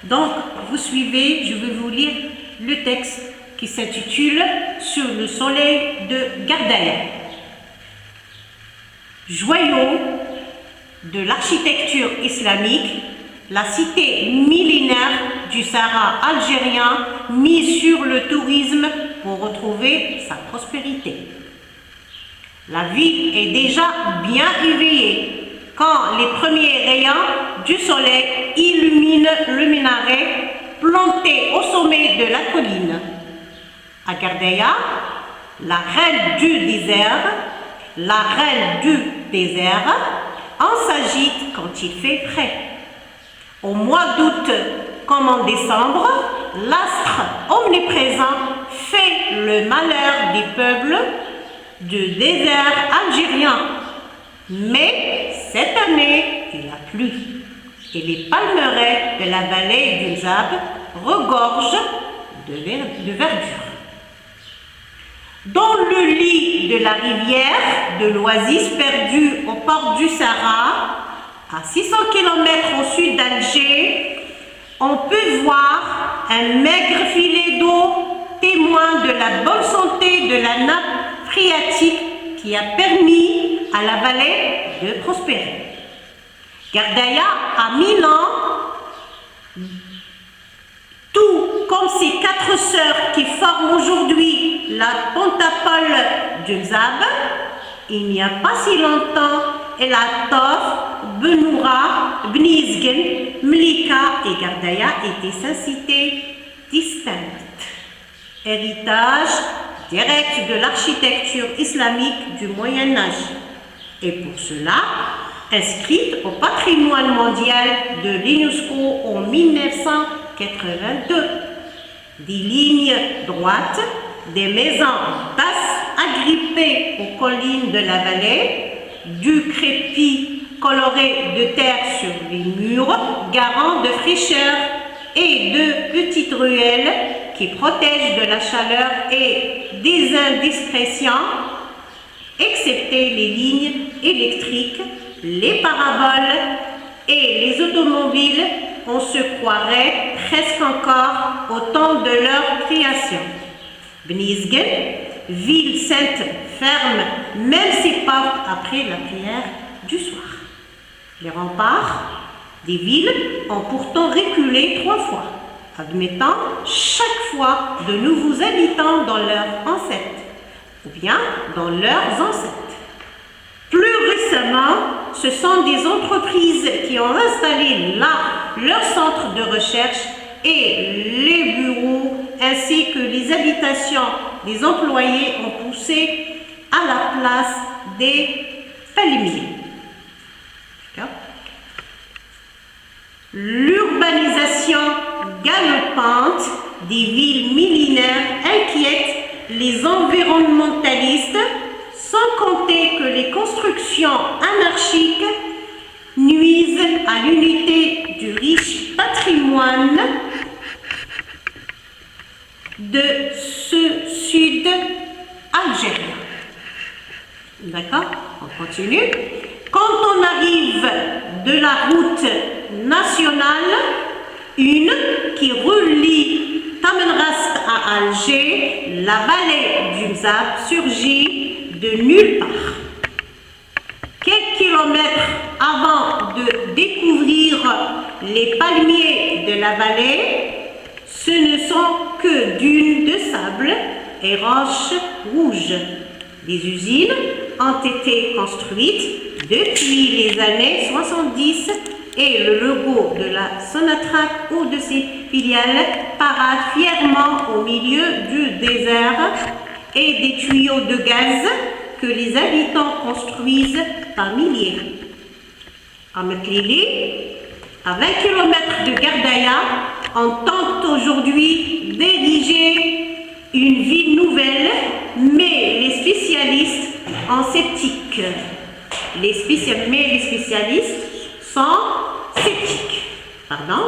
Donc, vous suivez, je vais vous lire le texte qui s'intitule « Sur le soleil de Gardaïa ». Joyau de l'architecture islamique, la cité millénaire du Sahara algérien mise sur le tourisme pour retrouver sa prospérité. La ville est déjà bien éveillée quand les premiers rayons du soleil illuminent le minaret planté au sommet de la colline. À Gardaïa, la reine du désert, en s'agite quand il fait frais. Au mois d'août comme en décembre, l'astre omniprésent fait le malheur des peuples du désert algérien. Mais cette année, il a plu et les palmeraies de la vallée du Zab regorgent de verdure. Dans le lit de la rivière de l'oasis perdue au port du Sahara, à 600 km au sud d'Alger, on peut voir un maigre filet d'eau, témoin de la bonne santé de la nappe phréatique qui a permis à la vallée de prospérer. Gardaïa a 1000 ans, tout comme ses 4 sœurs qui forment aujourd'hui la pentapole du Zab. Il n'y a pas si longtemps, El Ataf, Benoura, Bnizgen, Mlika et Gardaïa étaient 5 cités distinctes. Héritage direct de l'architecture islamique du Moyen-Âge. Et pour cela, inscrite au patrimoine mondial de l'UNESCO en 1982. Des lignes droites, des maisons basses agrippées aux collines de la vallée, du crépi coloré de terre sur les murs, garant de fraîcheur, et de petites ruelles qui protègent de la chaleur et des indiscrétions, excepté les lignes électriques, les paraboles et les automobiles, on se croirait presque encore au temps de leur création. Bnizgen, ville sainte, ferme même ses portes après la prière du soir. Les remparts des villes ont pourtant reculé 3 fois, admettant chaque fois de nouveaux habitants dans leurs ancêtres, ou bien dans leurs ancêtres. Plus récemment, ce sont des entreprises qui ont installé là leur centre de recherche et les bureaux, ainsi que les habitations des employés ont poussé à la place des palmiers. L'urbanisation galopante des villes millénaires inquiète les environnementalistes, sans compter que les constructions anarchiques nuisent à l'unité du riche patrimoine de ce sud algérien. D'accord? On continue. Quand on arrive de la route nationale, une qui relie Tamenrast à Alger, la vallée du Mzab surgit de nulle part. Quelques kilomètres avant de découvrir les palmiers de la vallée, ce ne sont que dunes de sable et roches rouges. Des usines ont été construites depuis les années 70 et le logo de la Sonatrach ou de ses filiales parade fièrement au milieu du désert et des tuyaux de gaz que les habitants construisent par milliers. À Meklili, à 20 km de Gardaïa, on tente aujourd'hui d'ériger une ville nouvelle, mais les spécialistes en sceptiques. Les spécialistes sont sceptiques. Pardon.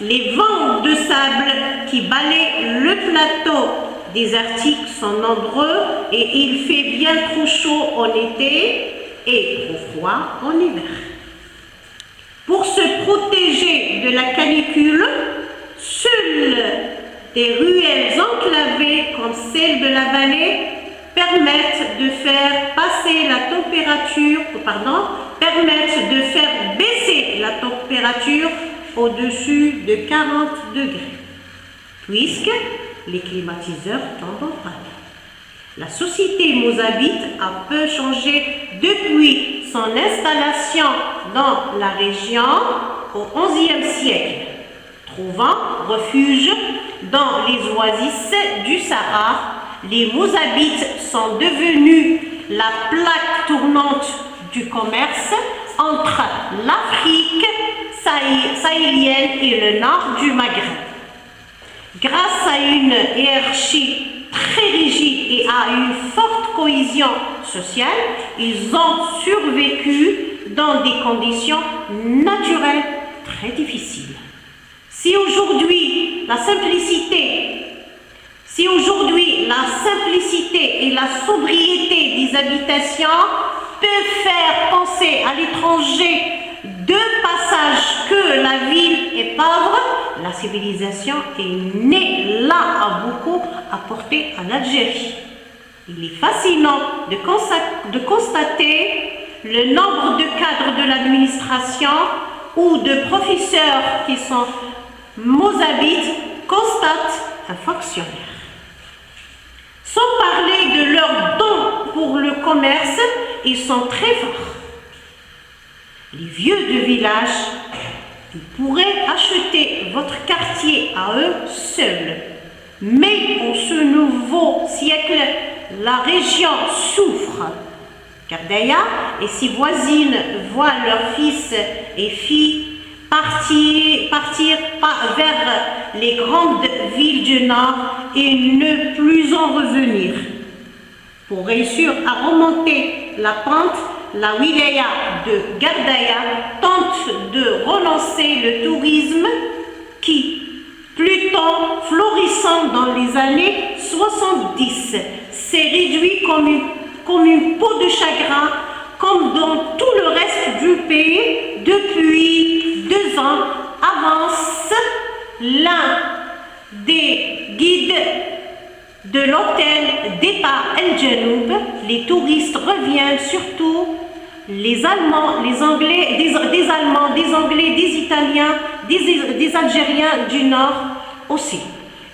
Les vents de sable qui balayent le plateau désertique sont nombreux et il fait bien trop chaud en été et trop froid en hiver. Pour se protéger de la canicule. Seules des ruelles enclavées comme celle de la vallée permettent de faire passer la température, permettent de faire baisser la température au-dessus de 40 degrés, puisque les climatiseurs tombent en panne. La société mozabite a peu changé depuis son installation dans la région au XIe siècle, trouvant refuge dans les oasis du Sahara. Les Mozabites sont devenus la plaque tournante du commerce entre l'Afrique sahélienne et le nord du Maghreb. Grâce à une hiérarchie très rigide et à une forte cohésion sociale, ils ont survécu dans des conditions naturelles très difficiles. Si aujourd'hui la simplicité et la sobriété des habitations peuvent faire penser à l'étranger de passage que la ville est pauvre, la civilisation est née là à beaucoup apporté à l'Algérie. Il est fascinant de constater le nombre de cadres de l'administration ou de professeurs qui sont mozabites constatent un fonctionnaire. Sans parler de leurs dons pour le commerce, ils sont très forts. Les vieux de village, ils pourraient acheter votre quartier à eux seuls. Mais en ce nouveau siècle, la région souffre. Gardaïa et ses voisines voient leurs fils et filles partir vers les grandes villes du Nord et ne plus en revenir. Pour réussir à remonter la pente, la wilaya de Gardaïa tente de relancer le tourisme qui, plutôt florissant dans les années 70, s'est réduit comme une peau de chagrin, comme dans tout le reste du pays. Depuis 2 ans, avance l'un des guides de l'hôtel d'État El Janoub. Les touristes reviennent, surtout les Allemands, les Anglais, des Allemands, des Anglais, des Italiens, des Algériens du Nord aussi,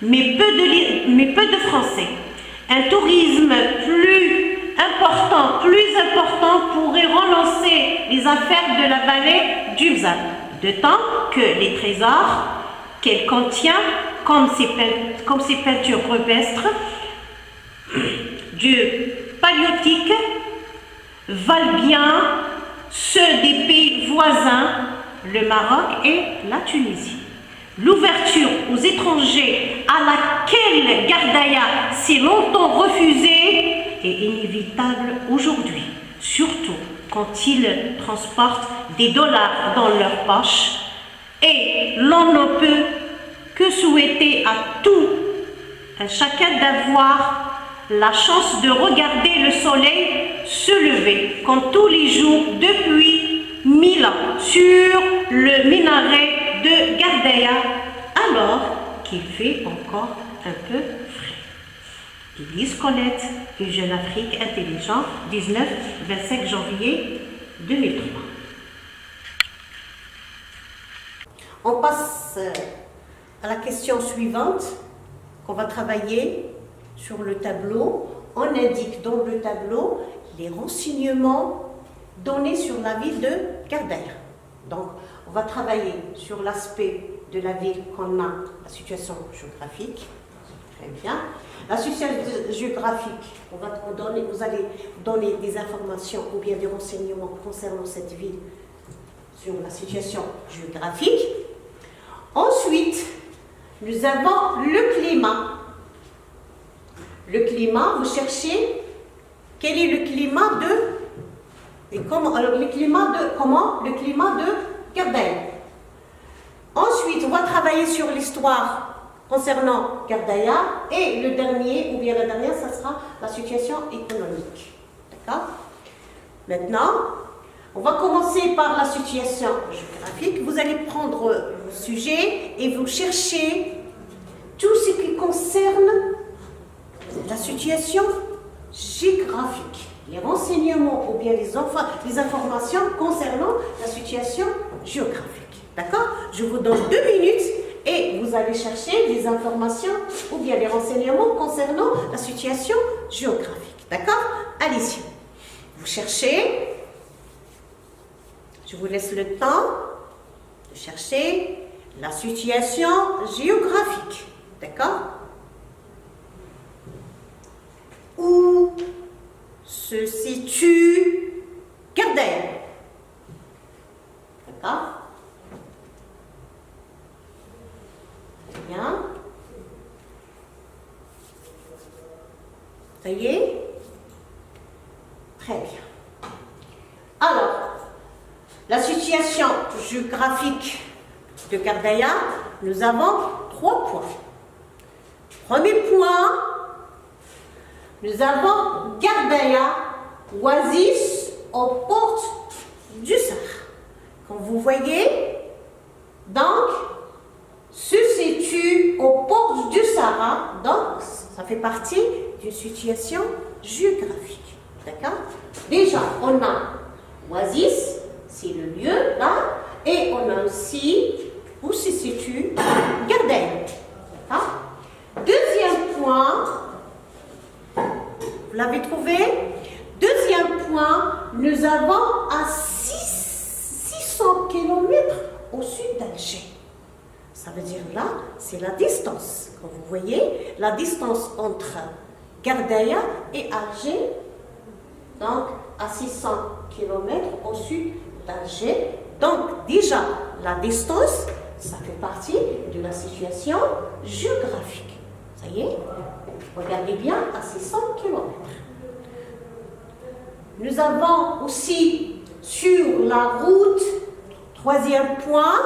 mais peu de Français. Un tourisme plus important pourrait relancer les affaires de la vallée du Bzab, de temps que les trésors qu'elle contient, comme ses peintures rupestres du paléolithique, valent bien ceux des pays voisins, le Maroc et la Tunisie. L'ouverture aux étrangers à laquelle Gardaïa s'est longtemps refusée est inévitable aujourd'hui, surtout quand ils transportent des dollars dans leurs poches, et l'on ne peut que souhaiter à chacun d'avoir la chance de regarder le soleil se lever, comme tous les jours depuis 1000 ans, sur le minaret de Gardaïa, alors qu'il fait encore un peu frais. Élise Colette et Jeune Afrique Intelligent, 19-25 janvier 2003. On passe à la question suivante qu'on va travailler sur le tableau. On indique dans le tableau les renseignements donnés sur la ville de Gardaïa. Donc, on va travailler sur l'aspect de la ville qu'on a, la situation géographique. Très bien. La situation géographique, vous allez donner des informations ou bien des renseignements concernant cette ville sur la situation géographique. Ensuite, nous avons le climat. Le climat, vous cherchez quel est le climat de... Et comment, alors le climat de Gardaïa. Ensuite, on va travailler sur l'histoire concernant Gardaïa et le dernier, ou bien la dernière, ça sera la situation économique. D'accord? Maintenant, On va commencer par la situation géographique. Vous allez prendre le sujet et vous cherchez tout ce qui concerne la situation géographique. Les renseignements ou bien les informations concernant la situation géographique. D'accord? Je vous donne 2 minutes et vous allez chercher des informations ou bien des renseignements concernant la situation géographique. D'accord? Allez-y. Vous cherchez. Je vous laisse le temps de chercher la situation géographique. D'accord? Où se situe Gardeil? D'accord? Bien. Ça y est? Très bien. Alors, la situation géographique de Gardeia, nous avons 3 points. Premier point, nous avons Gardeia, oasis aux portes du Sahara. Comme vous voyez, donc, se situe aux portes du Sahara, donc ça fait partie d'une situation géographique. D'accord? Déjà, on a oasis, c'est le lieu là, et on a aussi où se situe Gardeil. D'accord? Deuxième point, vous l'avez trouvé? Deuxième point, nous avons à 600 km au sud d'Alger. Ça veut dire là, c'est la distance. Comme vous voyez, la distance entre Gardeia et Alger, donc à 600 km au sud d'Alger. Donc déjà, la distance, ça fait partie de la situation géographique. Ça y est? Regardez bien, à 600 km. Nous avons aussi sur la route, troisième point,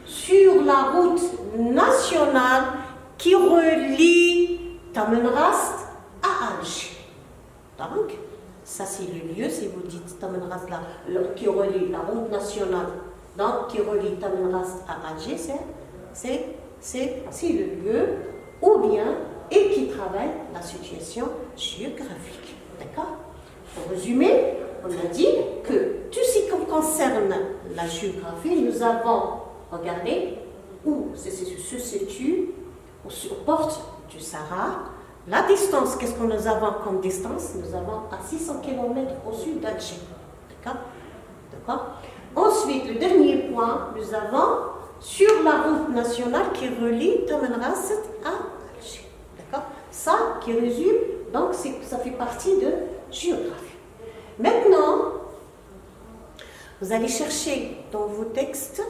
sur la route nationale qui relie Tamanrast à Alger. Donc, ça c'est le lieu, si vous dites Tamanrast là, qui relie la route nationale, donc qui relie Tamanrast à Alger, c'est le lieu ou bien et qui travaille la situation géographique. D'accord? Pour résumer, on a dit que tout ce qui concerne la géographie, nous avons regardé où se situe aux portes du Sahara. La distance, qu'est-ce que nous avons comme distance? Nous avons à 600 km au sud d'Alger. D'accord? D'accord? Ensuite, le dernier point, nous avons sur la route nationale qui relie Tamanrast à Alger. D'accord? Ça qui résume, donc ça fait partie de géographie. Maintenant, vous allez chercher dans vos textes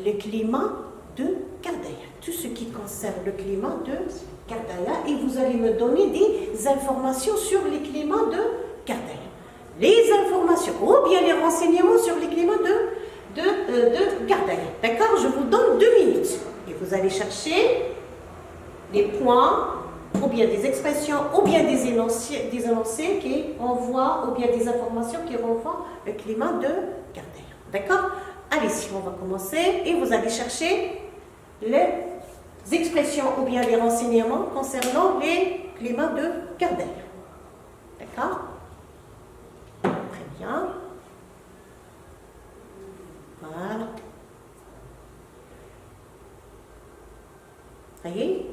le climat de Gardeia, tout ce qui concerne le climat de Gardeia, et vous allez me donner des informations sur les climats de Gardeia. Les informations, ou bien les renseignements sur les climats de Gardeia. D'accord? Je vous donne 2 minutes. Et vous allez chercher des points, ou bien des expressions, ou bien des énoncés qui renvoient, ou bien des informations qui renvoient le climat de Gardeia. D'accord? Allez-y, on va commencer et vous allez chercher les expressions ou bien les renseignements concernant les climats de Gardeia. D'accord? Très bien. Voilà. Ça y est?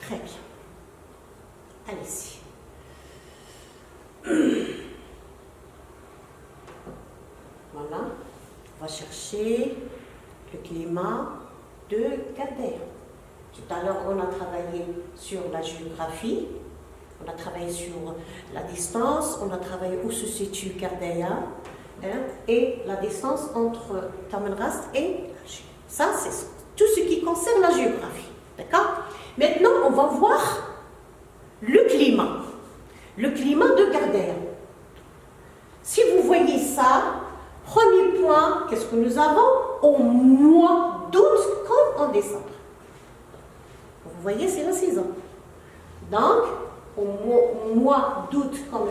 Très bien. Allez-y. Voilà. On va chercher le climat de Gardeia. Tout à l'heure, on a travaillé sur la géographie, on a travaillé sur la distance, on a travaillé où se situe Gardeia, et la distance entre Tamanrast et Alger. Ça, c'est tout ce qui concerne la géographie. D'accord? Maintenant, on va voir le climat. Le climat de Gardeia. Si vous voyez ça, premier point, qu'est-ce que nous avons au mois d'août comme en décembre? Vous voyez, c'est la saison. Donc, au mois d'août comme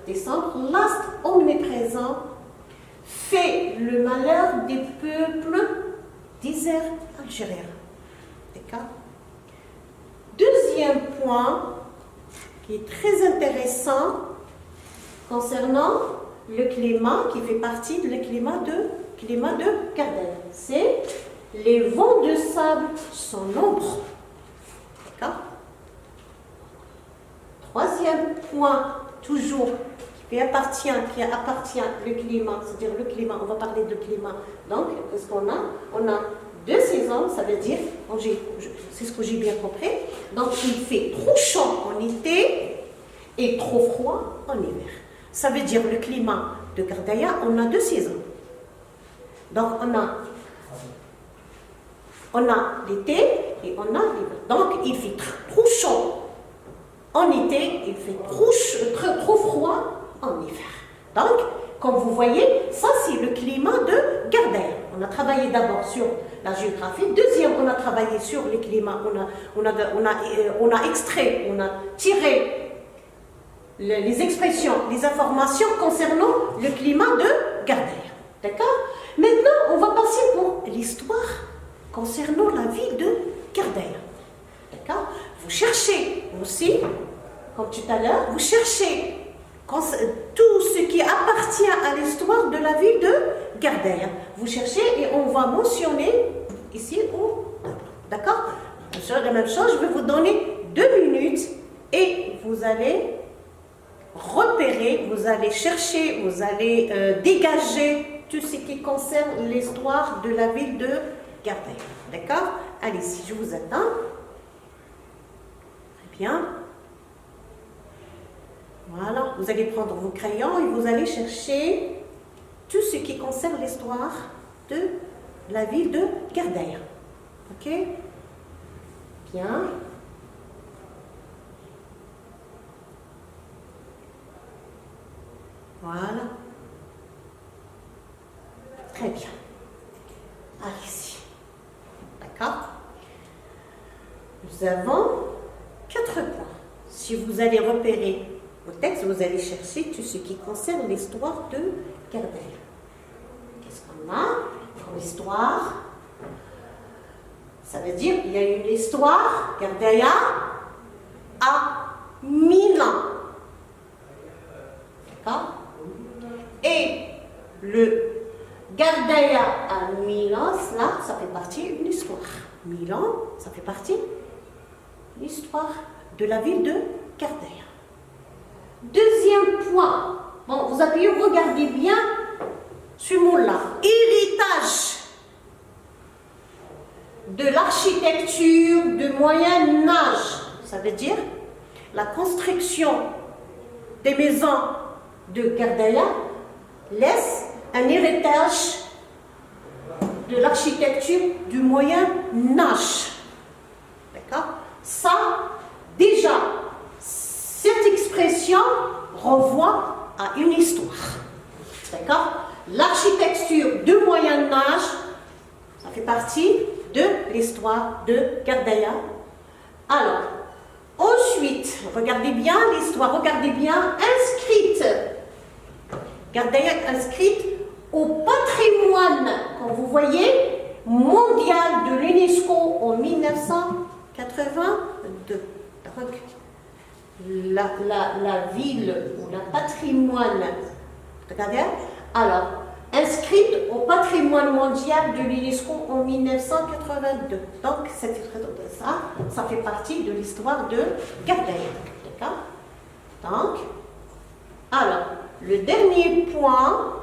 décembre, l'astre omniprésent fait le malheur des peuples déserts algériens. D'accord? Deuxième point qui est très intéressant concernant le climat qui fait partie du climat de Gardel, c'est les vents de sable sont nombreux. D'accord? Troisième point, toujours, qui appartient le climat, c'est-à-dire le climat, on va parler de climat. Donc, qu'est-ce qu'on a? On a 2 saisons, ça veut dire, c'est ce que j'ai bien compris, donc il fait trop chaud en été et trop froid en hiver. Ça veut dire le climat de Gardaya, on a 2 saisons. Donc on a l'été et on a l'hiver. Donc il fait trop chaud en été, il fait trop froid en hiver. Donc, comme vous voyez, ça c'est le climat de Gardaya. On a travaillé d'abord sur la géographie. Deuxième, on a travaillé sur le climat. On a extrait, on a tiré les expressions, les informations concernant le climat de Gardaya. D'accord? Maintenant, on va passer pour l'histoire concernant la ville de Gardaya. D'accord? Vous cherchez aussi, comme tout à l'heure, vous cherchez tout ce qui appartient à l'histoire de la ville de Gardaya. Vous cherchez et on va mentionner ici au tableau. D'accord? La même chose, je vais vous donner 2 minutes et vous allez repérer, vous allez chercher, vous allez dégager tout ce qui concerne l'histoire de la ville de Gardaya. D'accord? Allez-y, je vous attends. Très bien. Voilà, vous allez prendre vos crayons et vous allez chercher tout ce qui concerne l'histoire de la ville de Gardaya. Ok? Bien. Voilà. Très bien. Allez-y. D'accord? Nous avons 4 points. Si vous allez repérer au texte, vous allez chercher tout ce qui concerne l'histoire de Gardaya. Qu'est-ce qu'on a comme histoire? Ça veut dire qu'il y a une histoire, Gardaya a 1000 ans. D'accord? Et le Gardaya à 1000 ans, cela, ça fait partie d'une histoire. 1000 ans, ça fait partie de l'histoire de la ville de Gardaya. Deuxième point, bon, vous avez regardé bien ce mot-là, héritage de l'architecture de Moyen Âge. Ça veut dire la construction des maisons de Gardaya laisse un héritage de l'architecture du Moyen Âge. D'accord? Ça, déjà, cette expression renvoie à une histoire. D'accord? L'architecture du Moyen Âge, ça fait partie de l'histoire de Gardaya. Alors, ensuite, regardez bien l'histoire, regardez bien, inscrite. Gardaya inscrite au patrimoine, comme vous voyez, mondial de l'UNESCO en 1982. Donc, la ville ou le patrimoine de Gardaya, alors, inscrite au patrimoine mondial de l'UNESCO en 1982. Donc, ça fait partie de l'histoire de Gardaya. D'accord? Donc, alors, le dernier point,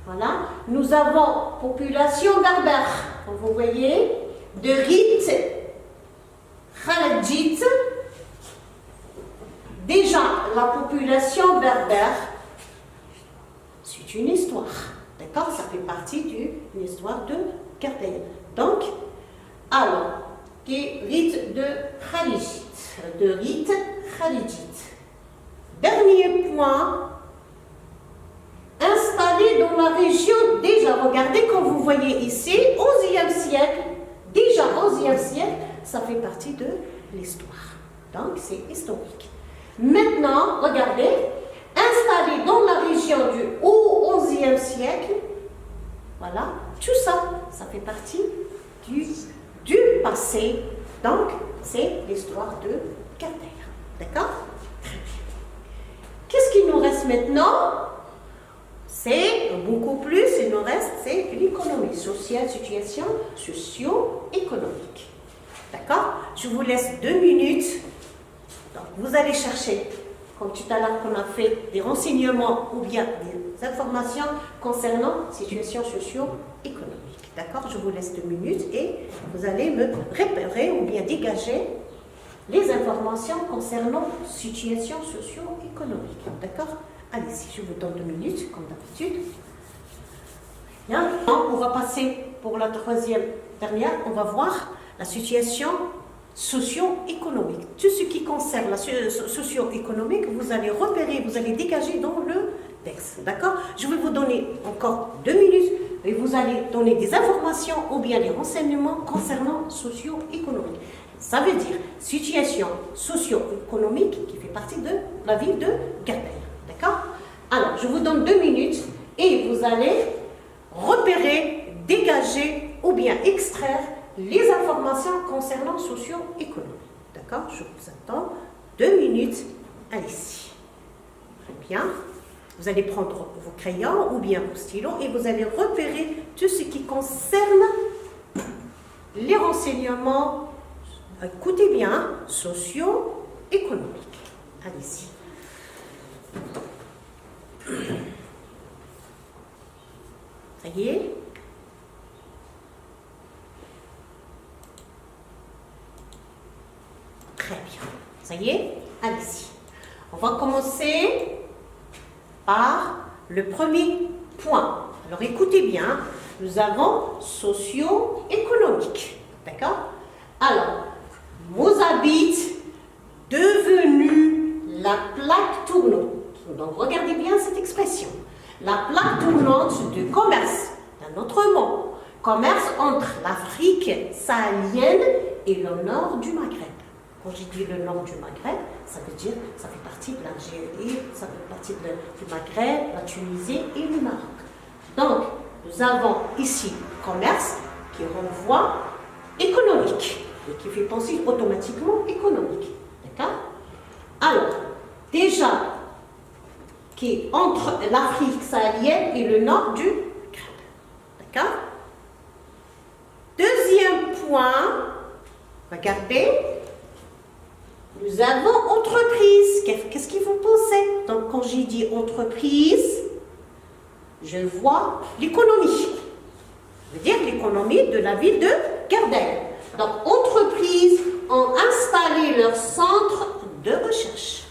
voilà, nous avons population berbère, comme vous voyez, de rite khaladjite. Déjà, la population berbère, c'est une histoire, d'accord? Ça fait partie d'une histoire de Gardaya. Donc, alors, des rites de khaladjite, Dernier point, installé dans la région, déjà, regardez comme vous voyez ici, 11e siècle, déjà 11e siècle, ça fait partie de l'histoire. Donc, c'est historique. Maintenant, regardez, installé dans la région du haut XIe siècle, voilà, tout ça, ça fait partie du passé. Donc, c'est l'histoire de Gardère. D'accord? Qu'est-ce qui nous reste maintenant? C'est beaucoup plus, il nous reste, c'est l'économie sociale, situation socio-économique. D'accord? Je vous laisse 2 minutes. Donc, vous allez chercher, comme tout à l'heure qu'on a fait, des renseignements ou bien des informations concernant situation socio-économique. D'accord? Je vous laisse 2 minutes et vous allez me repérer ou bien dégager les informations concernant situation socio-économique. D'accord? Allez-y, je vous donne 2 minutes, comme d'habitude. Bien. On va passer pour la troisième dernière. On va voir la situation socio-économique. Tout ce qui concerne la socio-économique, vous allez repérer, vous allez dégager dans le texte. D'accord? Je vais vous donner encore 2 minutes et vous allez donner des informations ou bien des renseignements concernant socio-économique. Ça veut dire situation socio-économique qui fait partie de la ville de Gardère. D'accord? Alors, je vous donne 2 minutes et vous allez repérer, dégager ou bien extraire les informations concernant socio-économique. D'accord? Je vous attends 2 minutes. Allez-y. Très bien. Vous allez prendre vos crayons ou bien vos stylos et vous allez repérer tout ce qui concerne les renseignements, écoutez bien, socio-économiques. Allez-y. Ça y est? Très bien. Ça y est? Allez-y. On va commencer par le premier point. Alors écoutez bien, nous avons socio-économique. D'accord? Alors, Mozambique devenue la plaque tournante. Donc regardez bien cette expression. La plaque tournante de commerce, d'un autre mot. Commerce entre l'Afrique sahélienne et le nord du Maghreb. Quand je dis le nord du Maghreb, ça veut dire ça fait partie de l'Algérie, ça fait partie du Maghreb, la Tunisie et le Maroc. Donc, nous avons ici commerce qui renvoie économique et qui fait penser automatiquement économique. D'accord? Alors, déjà, qui est entre l'Afrique sahélienne et le nord du Maghreb. D'accord? Deuxième point, regardez. Nous avons entreprise. Qu'est-ce que vous pensez? Donc, quand j'ai dit entreprise, je vois l'économie. Je veux dire l'économie de la ville de Gardère. Donc, entreprises ont installé leur centre de recherche.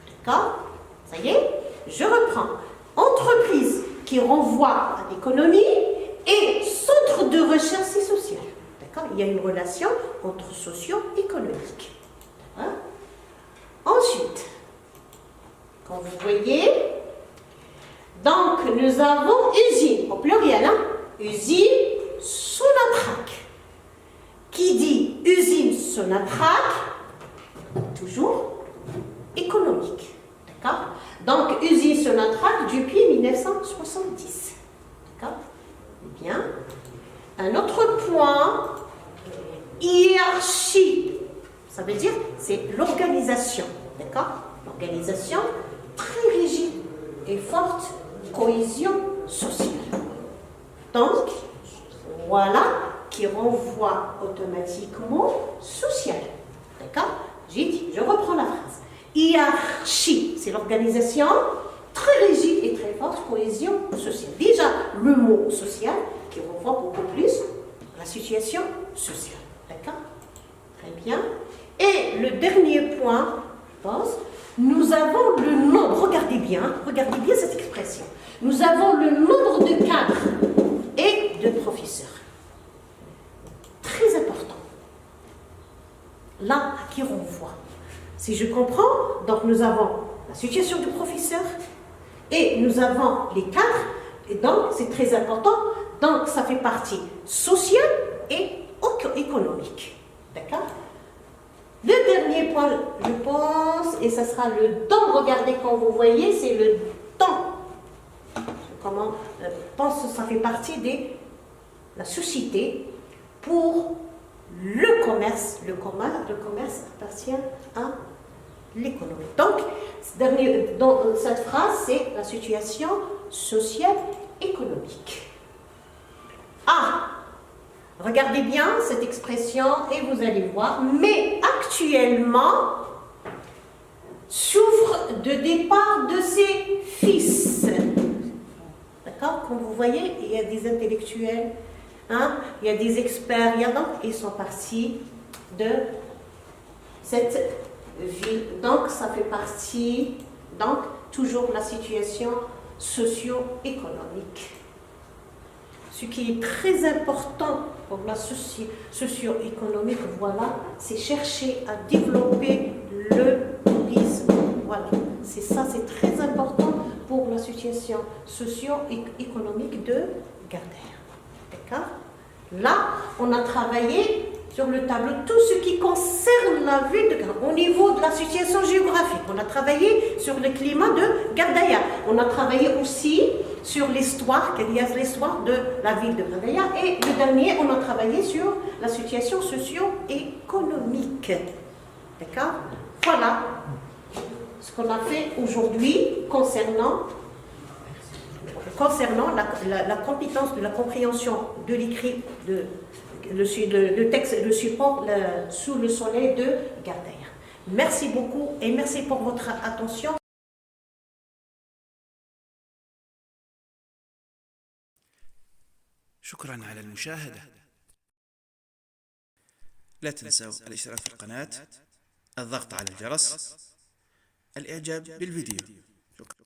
D'accord? Ça y est? Je reprends. Entreprise qui renvoie à l'économie et centre de recherche et social. D'accord? Il y a une relation entre socio-économique. Hein? Ensuite, quand vous voyez, donc nous avons usine, au pluriel, hein? Usine Sonatrach. Qui dit usine Sonatrach, toujours économique. D'accord? Donc usine Sonatrach depuis 1970. D'accord? Bien. Un autre point, hiérarchie. Ça veut dire, c'est l'organisation, d'accord? L'organisation très rigide et forte cohésion sociale. Donc, voilà qui renvoie automatiquement social, d'accord? J'ai dit, je reprends la phrase. Hiérarchie, c'est l'organisation très rigide et très forte cohésion sociale. Déjà, le mot social qui renvoie beaucoup plus à la situation sociale, d'accord? Très bien. Et le dernier point, je pense, nous avons le nombre, regardez bien cette expression. Nous avons le nombre de cadres et de professeurs. Très important. Là, à qui renvoie? Si je comprends, donc nous avons la situation du professeur et nous avons les cadres, et donc c'est très important. Donc ça fait partie sociale et économique. D'accord? Le dernier point, je pense, et ça sera le temps. Regardez quand vous voyez, c'est le temps. Comment je pense que ça fait partie de la société pour le commerce. Le commerce appartient à l'économie. Donc, dans cette phrase, c'est la situation sociale économique. Ah, regardez bien cette expression et vous allez voir, mais actuellement souffre de départ de ses fils. D'accord? Comme vous voyez, il y a des intellectuels, hein, il y a des experts, ils sont partis de cette ville. Donc, ça fait partie, donc, toujours la situation socio-économique. Ce qui est très important pour la socio-économique, voilà, c'est chercher à développer le tourisme. Voilà, c'est ça, c'est très important pour la situation socio-économique de Gardère. D'accord? Là, on a travaillé sur le tableau tout ce qui concerne la ville de Gardaya. Au niveau de la situation géographique, on a travaillé sur le climat de Gardaya. On a travaillé aussi sur l'histoire, qu'il y a l'histoire de la ville de Gardaya. Et le dernier, on a travaillé sur la situation socio-économique. D'accord? Voilà ce qu'on a fait aujourd'hui concernant la compétence de la compréhension de l'écrit, le texte, le support sous le soleil de Gardaya. Merci beaucoup et merci pour votre attention. شكرا على المشاهدة. لا تنسوا الاشتراك في القناة، الضغط على الجرس، الإعجاب بالفيديو. شكرا.